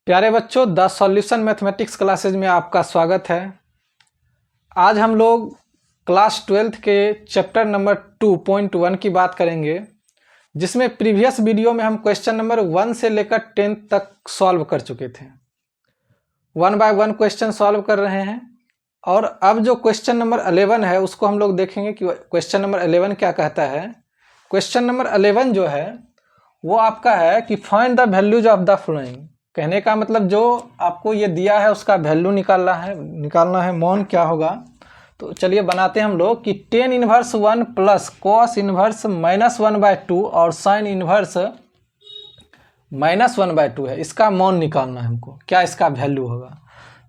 प्यारे बच्चों, the solution mathematics classes में आपका स्वागत है। आज हम लोग क्लास 12th के चैप्टर नंबर 2.1 की बात करेंगे, जिसमें प्रीवियस वीडियो में हम क्वेश्चन नंबर 1 से लेकर 10 तक सॉल्व कर चुके थे। 1 बाय 1 क्वेश्चन सॉल्व कर रहे हैं और अब जो क्वेश्चन नंबर 11 है उसको हम लोग देखेंगे कि क्वेश्चन नंबर 11 क्या कहता है। क्वेश्चन नंबर 11 जो है वो आपका है कि find the values of the following. कहने का मतलब जो आपको ये दिया है उसका वैल्यू निकालना है मौन क्या होगा। तो चलिए बनाते हैं हम लोग कि tan inverse 1 plus cos inverse -1/2 और साइन इनवर्स -1/2 है, इसका मौन निकालना है हमको, क्या इसका वैल्यू होगा।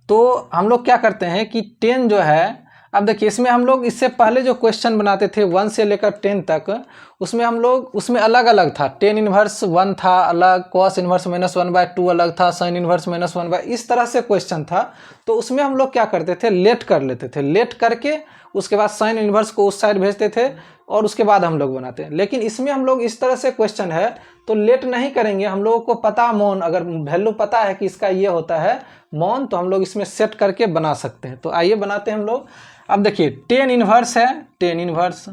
तो हम लोग क्या करते हैं कि 10 जो है, अब देखिए इसमें हम लोग इससे पहले जो क्वेश्चन बनाते थे 1 से लेकर 10 तक, उसमें हम लोग उसमें अलग अलग था। टेन इनवर्स 1 था अलग, कॉस इनवर्स -1/2 अलग था, साइन इनवर्स -1/, इस तरह से क्वेश्चन था। तो उसमें हम लोग क्या करते थे, लेट कर लेते थे, लेट करके उसके बाद साइन इनवर्स को उस साइड भेजते थे और उसके बाद हम लोग बनाते हैं। लेकिन इसमें हम लोग इस तरह से क्वेश्चन है तो लेट नहीं करेंगे, हम लोगों को पता मौन, अगर वैल्यू पता है कि इसका ये होता है मौन, तो हम लोग इसमें सेट करके बना सकते हैं। तो आइए बनाते हैं हम लोग। अब देखिए टेन इनवर्स है, टेन इनवर्स,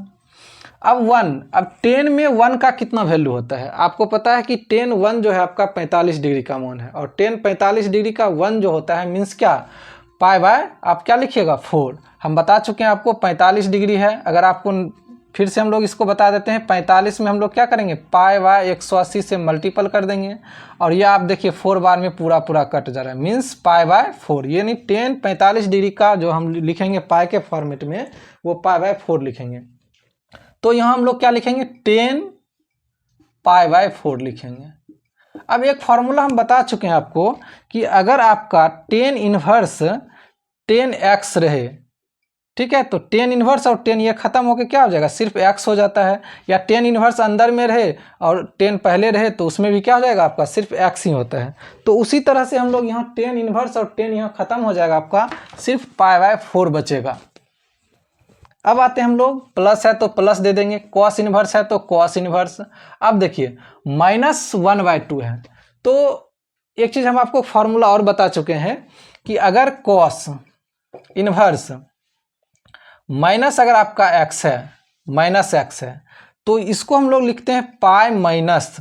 अब 1, अब 10 में 1 का कितना वैल्यू होता है आपको पता है कि 10 1 जो है आपका 45 डिग्री का मौन है, और 10 45 डिग्री का 1 जो होता है मीन्स क्या, पाई बाय आप क्या लिखिएगा 4। हम बता चुके हैं आपको 45 डिग्री है। अगर आपको फिर से हम लोग इसको बता देते हैं, 45 में हम लोग क्या करेंगे, पाई बाय 180 से मल्टीपल कर देंगे, और ये आप देखिए 4 बार में पूरा पूरा कट जा रहा है, मीन्स पाई बाय 4। यानी 10 45 डिग्री का जो हम लिखेंगे पाई के फॉर्मेट में, वो पाई बाय 4 लिखेंगे। तो यहाँ हम लोग क्या लिखेंगे, 10 पाई बाय 4 लिखेंगे। अब एक फॉर्मूला हम बता चुके हैं आपको कि अगर आपका 10 इनवर्स 10x रहे, ठीक है, तो 10 इनवर्स और 10 ये खत्म होकर क्या हो जाएगा, सिर्फ x हो जाता है। या 10 इनवर्स अंदर में रहे और 10 पहले रहे तो उसमें भी क्या हो जाएगा आपका, सिर्फ x ही होता है। तो उसी तरह से हम लोग यहाँ 10 इनवर्स और 10 यहाँ खत्म हो जाएगा, आपका सिर्फ पाई बाय 4 बचेगा। अब आते हैं हम लोग, प्लस है तो प्लस दे देंगे, कॉस इनवर्स है तो कॉस इनवर्स। अब देखिए -1/2 है, तो एक चीज़ हम आपको फॉर्मूला और बता चुके हैं कि अगर कॉस इनवर्स माइनस अगर आपका x है, -x है, तो इसको हम लोग लिखते हैं pi minus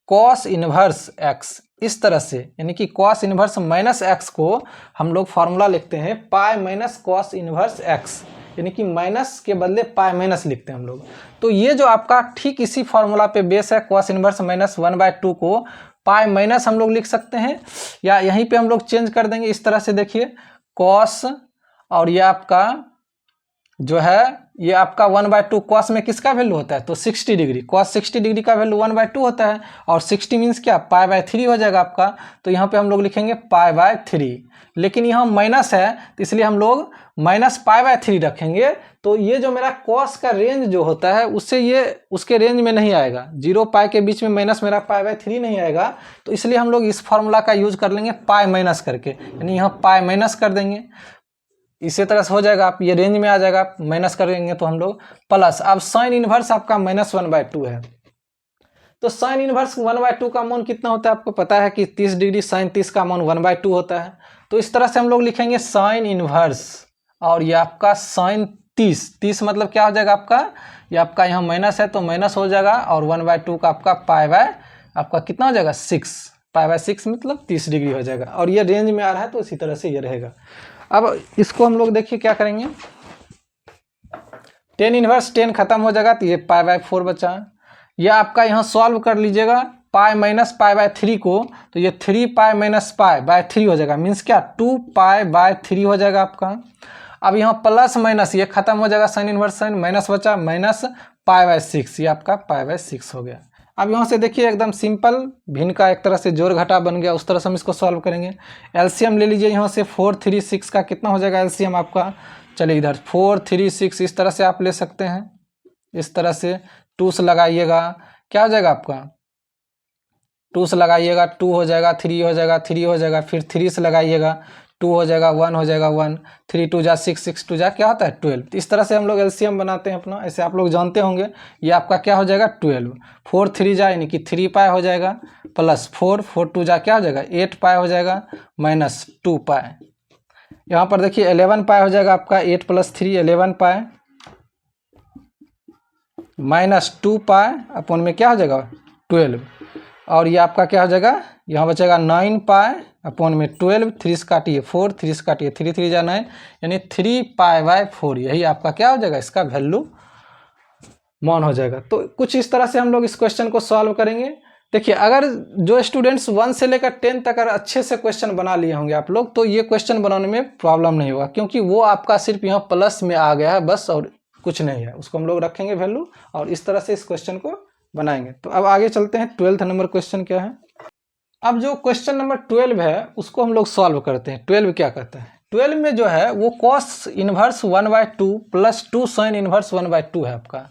cos inverse x, इस तरह से। यानी कि कॉस इनवर्स -x को हम लोग फॉर्मूला लिखते हैं pi minus cos inverse x, यानी कि माइनस के बदले पाई माइनस लिखते हैं हम लोग। तो ये जो आपका ठीक इसी फॉर्मूला पे बेस है, कॉस इनवर्स -1/2 को पाई माइनस हम लोग लिख सकते हैं, या यहीं पे हम लोग चेंज कर देंगे इस तरह से। देखिए कॉस, और ये आपका जो है ये आपका 1/2, कॉस में किसका वैल्यू होता है, तो 60 डिग्री, कॉस 60 डिग्री का वैल्यू 1/2 होता है, और 60 मीन्स क्या, पाई बाय 3 हो जाएगा आपका। तो यहाँ पे हम लोग लिखेंगे पाई बाय 3, लेकिन यहाँ माइनस है तो इसलिए हम लोग माइनस पाई बाय 3 रखेंगे। तो ये जो मेरा कॉस का रेंज जो होता है उससे ये उसके रेंज में नहीं आएगा, 0 पाई के बीच में माइनस मेरा पाई बाय 3 नहीं आएगा। तो इसलिए हम लोग इस फॉर्मूला का यूज कर लेंगे पाई माइनस करके, यानी यहाँ पाई माइनस कर देंगे, इसी तरह से हो जाएगा, आप ये रेंज में आ जाएगा, माइनस करेंगे तो हम लोग प्लस। अब साइन इनवर्स आपका -1/2 है, तो साइन इनवर्स 1/2 का मान कितना होता है आपको पता है कि 30 डिग्री, साइन 30 का मान 1/2 होता है। तो इस तरह से हम लोग लिखेंगे साइन इनवर्स, और ये आपका साइन 30 मतलब क्या हो जाएगा आपका, ये आपका यहाँ माइनस है तो माइनस हो जाएगा, और 1/2 का आपका पाई बाय आपका कितना हो जाएगा 6, पाई बाय 6 मतलब 30 डिग्री हो जाएगा, और ये रेंज में आ रहा है तो इसी तरह से ये रहेगा। अब इसको हम लोग देखिए क्या करेंगे, 10 इनवर्स 10 खत्म हो जाएगा तो ये पाई बाय 4 बचा। यह आपका यहाँ सॉल्व कर लीजिएगा पाई माइनस पाई बाय 3 को, तो ये 3 पाई माइनस पाई बाय 3 हो जाएगा, मीन्स क्या 2 पाई बाय 3 हो जाएगा आपका। अब यहाँ प्लस माइनस ये खत्म हो जाएगा, साइन इनवर्स साइन, माइनस बचा माइनस पाई बाय 6, ये आपका पाई बाय 6 हो गया। अब यहाँ से देखिए एकदम सिंपल, भिन्न का एक तरह से जोड़ घटा बन गया, उस तरह से हम इसको सॉल्व करेंगे। एलसीएम ले लीजिए यहाँ से, 4 3 6 का कितना हो जाएगा एलसीएम आपका, चलिए इधर 4 3 6 इस तरह से आप ले सकते हैं, इस तरह से 2 से लगाइएगा, क्या हो जाएगा आपका 2 से लगाइएगा 2 हो जाएगा, 3 हो जाएगा, 3 हो जाएगा, फिर 3 से लगाइएगा 2 हो जाएगा, 1 हो जाएगा 1, 3 2 जा 6, 6 2 जा क्या होता है 12। तो इस तरह से हम लोग एलसीएम बनाते हैं अपना, ऐसे आप लोग जानते होंगे। ये आपका क्या हो जाएगा 12, 4 3 जा यानी कि 3 पाई हो जाएगा, प्लस 4 4 2 जा क्या हो जाएगा 8 पाई हो जाएगा, माइनस 2 पाई। यहाँ पर देखिए 11 पाई हो जाएगा आपका, 8 + 3 11 पाई, माइनस 2 पाई अपॉन में क्या हो जाएगा 12। और ये आपका क्या हो जाएगा, यहाँ बचेगा 9 पाई अपॉन में 12, 3 से काटिए 4, 3 से काटिए 3 3 जा 9 यानी 3 पाई बाय 4। यही आपका क्या हो जाएगा, इसका वैल्यू मान हो जाएगा। तो कुछ इस तरह से हम लोग इस क्वेश्चन को सॉल्व करेंगे। देखिए अगर जो स्टूडेंट्स 1 से लेकर 10 तक अगर अच्छे से क्वेश्चन बना लिए होंगे आप लोग, तो ये क्वेश्चन बनाने में प्रॉब्लम नहीं होगा, क्योंकि वो आपका सिर्फ यहाँ प्लस में आ गया है बस, और कुछ नहीं है। उसको हम लोग रखेंगे वैल्यू और इस तरह से इस क्वेश्चन को बनाएंगे। तो अब आगे चलते हैं, 12th नंबर क्वेश्चन क्या है। अब जो क्वेश्चन नंबर 12 है उसको हम लोग सॉल्व करते हैं। 12 क्या कहता है, 12 में जो है वो cos inverse 1/2 plus 2 sine inverse 1/2 है आपका।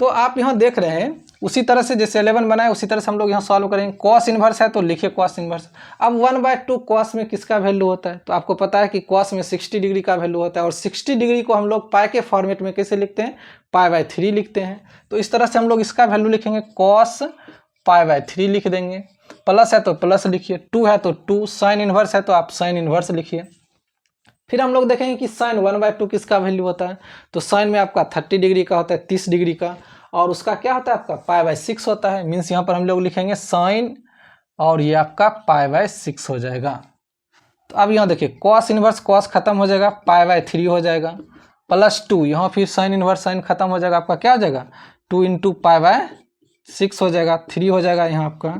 तो आप यहाँ देख रहे हैं उसी तरह से जैसे 11 बनाए उसी तरह से हम लोग यहाँ सॉल्व करेंगे। कॉस इनवर्स है तो लिखिए कॉस इनवर्स। अब 1/2 कॉस में किसका वैल्यू होता है, तो आपको पता है कि कॉस में 60 डिग्री का वैल्यू होता है, और 60 डिग्री को हम लोग पाई के फॉर्मेट में कैसे लिखते हैं, पाई/3 लिखते हैं। तो इस तरह से हम लोग इसका वैल्यू लिखेंगे, कॉस पाई/3 लिख देंगे। प्लस है तो प्लस लिखिए, 2 है तो 2, साइन इनवर्स है तो आप साइन इनवर्स लिखिए। फिर हम लोग देखेंगे कि साइन 1/2 किसका वैल्यू होता है, तो साइन में आपका 30 डिग्री का होता है, 30 डिग्री का, और उसका क्या होता है आपका पाई/6 होता है। मीन्स यहाँ पर हम लोग लिखेंगे साइन और ये आपका पाई/6 हो जाएगा। तो अब यहाँ देखिए कॉस इनवर्स कॉस खत्म हो जाएगा, पाई/3 हो जाएगा, प्लस 2 यहाँ फिर साइन इनवर्स साइन खत्म हो जाएगा, आपका क्या हो जाएगा 2 × पाई/6 हो जाएगा, 3 हो जाएगा यहाँ आपका।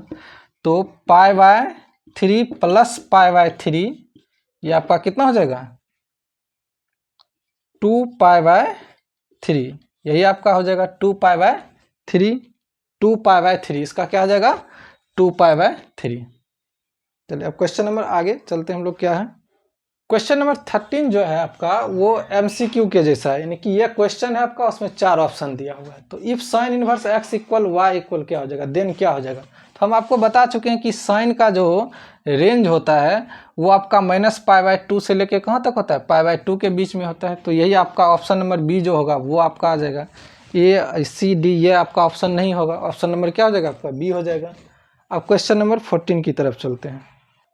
तो पाई/3 प्लस पाई/3 ये आपका कितना हो जाएगा 2 पाई/3, यही आपका हो जाएगा 2 पाई/3, 2 पाई/3 इसका क्या हो जाएगा 2 पाई/3। चलिए अब क्वेश्चन नंबर आगे चलते हैं हम लोग, क्या है क्वेश्चन नंबर 13 जो है आपका वो एमसीक्यू के जैसा है, यानी कि ये क्वेश्चन है आपका, उसमें 4 ऑप्शन दिया हुआ है। तो if sine inverse x equal y equal क्या हो जाएगा, देन क्या हो जाएगा। तो हम आपको बता चुके हैं कि साइन का जो रेंज होता है वो आपका -पाई/2 से लेके कहाँ तक होता है, पाई/2 के बीच में होता है। तो यही आपका ऑप्शन नंबर बी जो होगा वो आपका आ जाएगा। ए सी डी ये आपका ऑप्शन नहीं होगा, ऑप्शन नंबर क्या हो जाएगा आपका बी हो जाएगा। अब क्वेश्चन नंबर 14 की तरफ चलते हैं।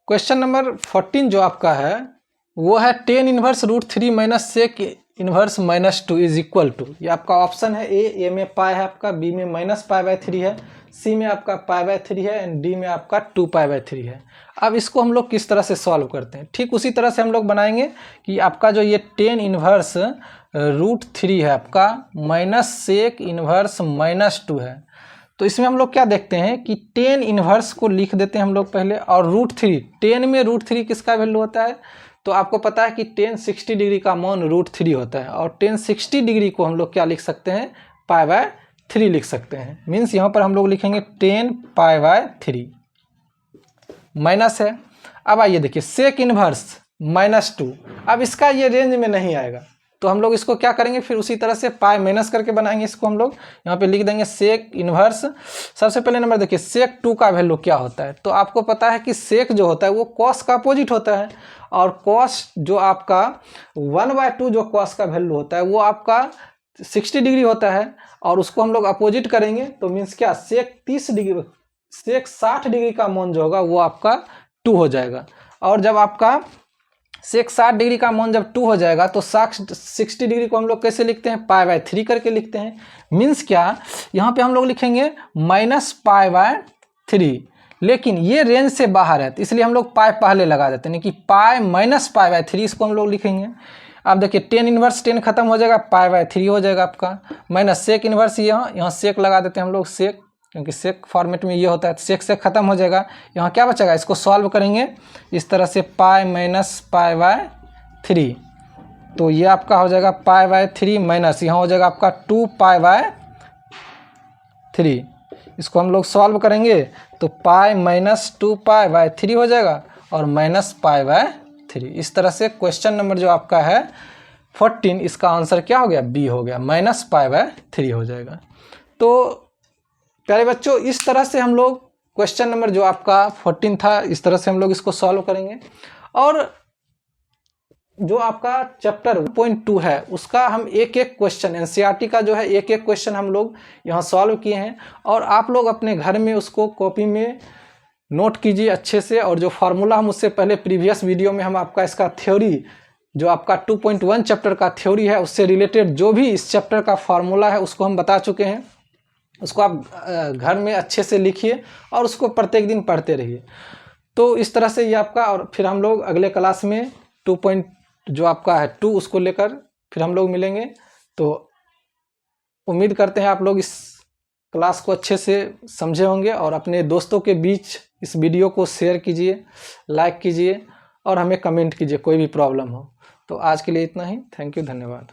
क्वेश्चन नंबर 14 जो आपका है वो है tan inverse √3 - sec inverse -2 is equal to, ये आपका ऑप्शन है ए में पाई है आपका, बी में -पाई/3 है, सी में आपका पाई/3 है, एंड डी में आपका 2 पाई/3 है। अब इसको हम लोग किस तरह से सॉल्व करते हैं, ठीक उसी तरह से हम लोग बनाएंगे कि आपका जो ये tan इनवर्स √3 है आपका -sec इनवर्स -2 है। तो इसमें हम लोग क्या देखते हैं कि tan इनवर्स को लिख देते हैं हम लोग पहले, और √3 tan में √3 किसका वैल्यू होता है, तो आपको पता है कि tan 60 डिग्री का मान √3 होता है, और tan 60 डिग्री को हम लोग क्या लिख सकते हैं पाई/3 लिख सकते हैं। मीन्स यहाँ पर हम लोग लिखेंगे tan पाई/3 माइनस है। अब आइए देखिए सेक इनवर्स -2, अब इसका ये रेंज में नहीं आएगा, तो हम लोग इसको क्या करेंगे, फिर उसी तरह से पाई माइनस करके बनाएंगे। इसको हम लोग यहाँ पे लिख देंगे सेक इनवर्स। सबसे पहले नंबर देखिए सेक 2 का वैल्यू क्या होता है, तो आपको पता है कि सेक जो होता है वो कॉस का अपोजिट होता है, और कॉस जो आपका 1/2 जो कॉस का वैल्यू होता है वो आपका 60 डिग्री होता है, और उसको हम लोग अपोजिट करेंगे तो मीन्स क्या सेक 30 डिग्री, सेक 60 डिग्री का मान जो होगा वो आपका 2 हो जाएगा। और जब आपका सेक 60 डिग्री का मान जब 2 हो जाएगा तो 60 डिग्री को हम लोग कैसे लिखते हैं पाई/3 करके लिखते हैं। मीन्स क्या यहाँ पे हम लोग लिखेंगे -पाई/3, लेकिन ये रेंज से बाहर है तो इसलिए हम लोग पाई पहले लगा देते हैं, कि पाई -पाई/3 इसको हम लोग लिखेंगे। अब देखिए tan इनवर्स 10 खत्म हो जाएगा, पाई/3 हो जाएगा आपका, माइनस सेक इनवर्स यहाँ सेक लगा देते हैं हम लोग, सेक क्योंकि सेक फॉर्मेट में ये होता है, तो सेक से खत्म हो जाएगा। यहाँ क्या बचेगा, इसको सॉल्व करेंगे इस तरह से पाई -पाई/3, तो ये आपका हो जाएगा पाई/3 माइनस यहाँ हो जाएगा आपका 2 पाई/3। इसको हम लोग सॉल्व करेंगे तो पाई -2 पाई/3 हो जाएगा और -पाई/3। इस तरह से क्वेश्चन नंबर जो आपका है 14 इसका आंसर क्या हो गया, बी हो गया, -पाई/3 हो जाएगा। तो प्यारे बच्चों इस तरह से हम लोग क्वेश्चन नंबर जो आपका 14 था इस तरह से हम लोग इसको सॉल्व करेंगे। और जो आपका चैप्टर 1.2 है उसका हम एक एक क्वेश्चन एनसीईआरटी का जो है एक एक क्वेश्चन हम लोग यहाँ सॉल्व किए हैं, और आप लोग अपने घर में उसको कॉपी में नोट कीजिए अच्छे से। और जो फार्मूला हम उससे पहले प्रीवियस वीडियो में हम आपका इसका थ्योरी, जो आपका 2.1 चैप्टर का थ्योरी है उससे रिलेटेड जो भी इस चैप्टर का फार्मूला है उसको हम बता चुके हैं। उसको आप घर में अच्छे से लिखिए और उसको प्रत्येक दिन पढ़ते रहिए। तो इस तरह से ये आपका, और फिर हम लोग अगले क्लास में 2. जो आपका है 2 उसको लेकर फिर हम लोग मिलेंगे। तो उम्मीद करते हैं आप लोग इस क्लास को अच्छे से समझे होंगे, और अपने दोस्तों के बीच इस वीडियो को शेयर कीजिए, लाइक कीजिए और हमें कमेंट कीजिए कोई भी प्रॉब्लम हो। तो आज के लिए इतना ही। थैंक यू, धन्यवाद।